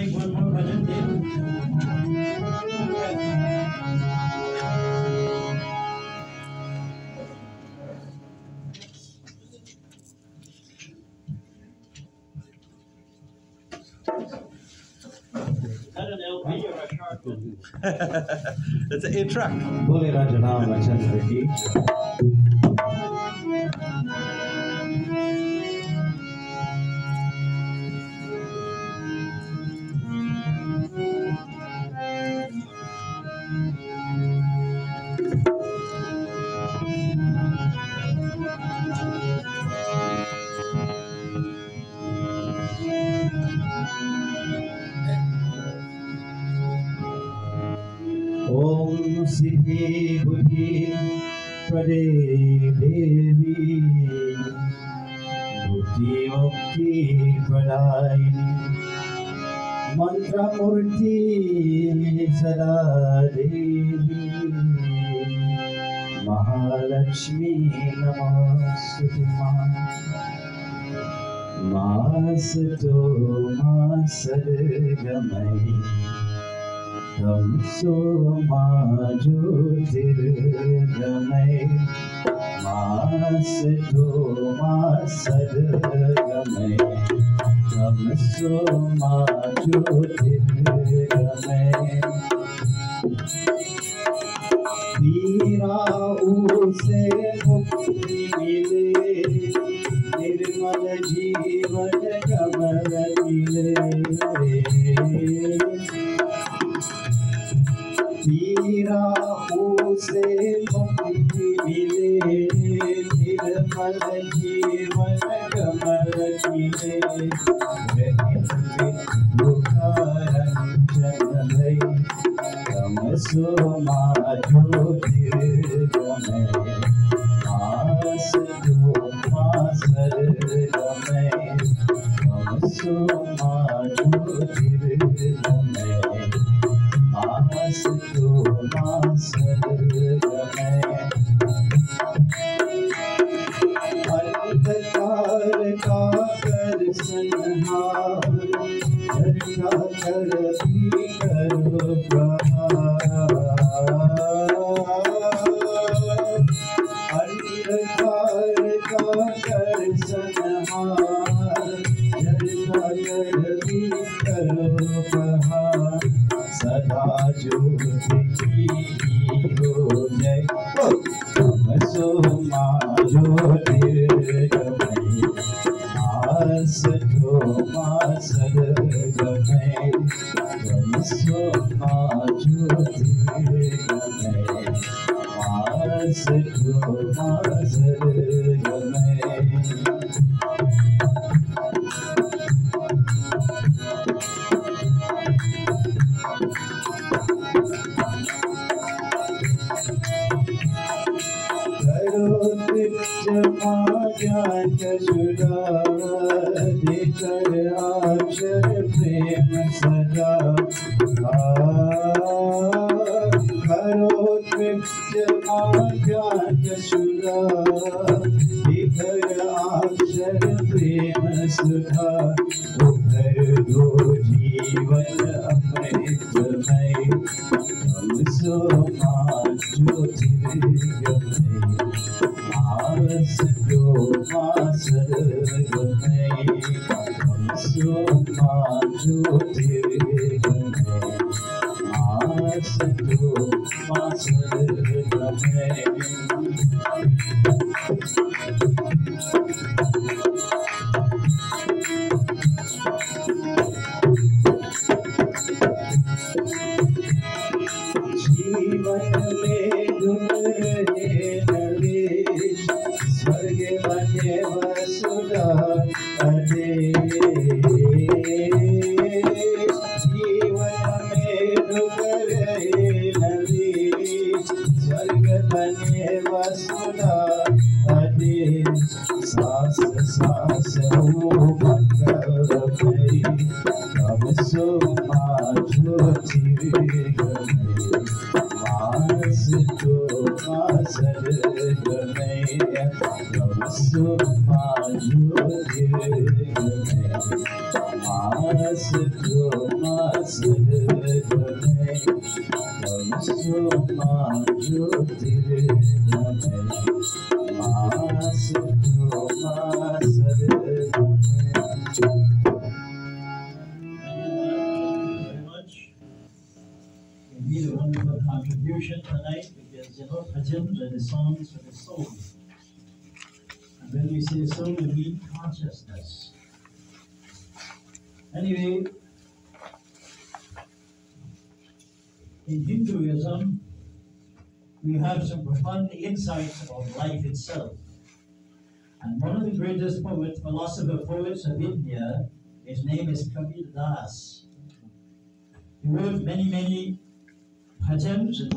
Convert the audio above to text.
take one more bhajan, Is that an LP or a short one? It's an 8-track. Bole Rajana Vachan Reddy. Om Siddhi Buddhi Prade Devi Buddhi Mukti Pradayini Mantra Murti Sada Devi Mahalakshmi Namaste Masato Masadgamai Tamso ma jyotirgamay Masato ma sadgamay Tamso ma jyotirgamay Veera use mukti mile Nirmal jeevan kamal mile Veera use mukti mile Nirmal jeevan kamal mile Rahindre mukharanjanai Tamso ma jyotirgamay Masato ma sadgamay Tamso ma jyotirgamay Masato ma sadgamay अंधकार का कर संहार झरना कर भी करो प्रहार अंधकार का कर संहार झरना कर भी करो प्रहार सदा ज्योति की हो जय तमसो मा ज्योतिर्गमय आसतो मा सद्गमय तमसो मा ज्योतिर्गमय आसतो मा सद्गमय ज्ञान चुरा देकर अक्षर प्रेम सदा करो तृप्त ज्ञान चुरा देकर अक्षर प्रेम सुधा उभर दो जीवन अमृतमय तमसो मा ज्योतिर्गमय Masato ma sadgamay Tamso ma jyotirgamay Masato ma sadgamay जीवन में डूब रहे नरेश स्वर्ग बने वसुधा जीवन में डूब रहे नरेश स्वर्ग बने वसुधा सास सास हो मंगलमयी तमसो मा ज्योतिर्गमय Masato ma sadgamay सुमा मास सुमा Very much. You made a wonderful contribution tonight because bhajans are the songs for the soul. And when we say soul, we mean consciousness. Anyway, in Hinduism, we have some profound insights about life itself. And one of the greatest philosopher poets of India, his name is Kabir Das. He wrote many bhajans.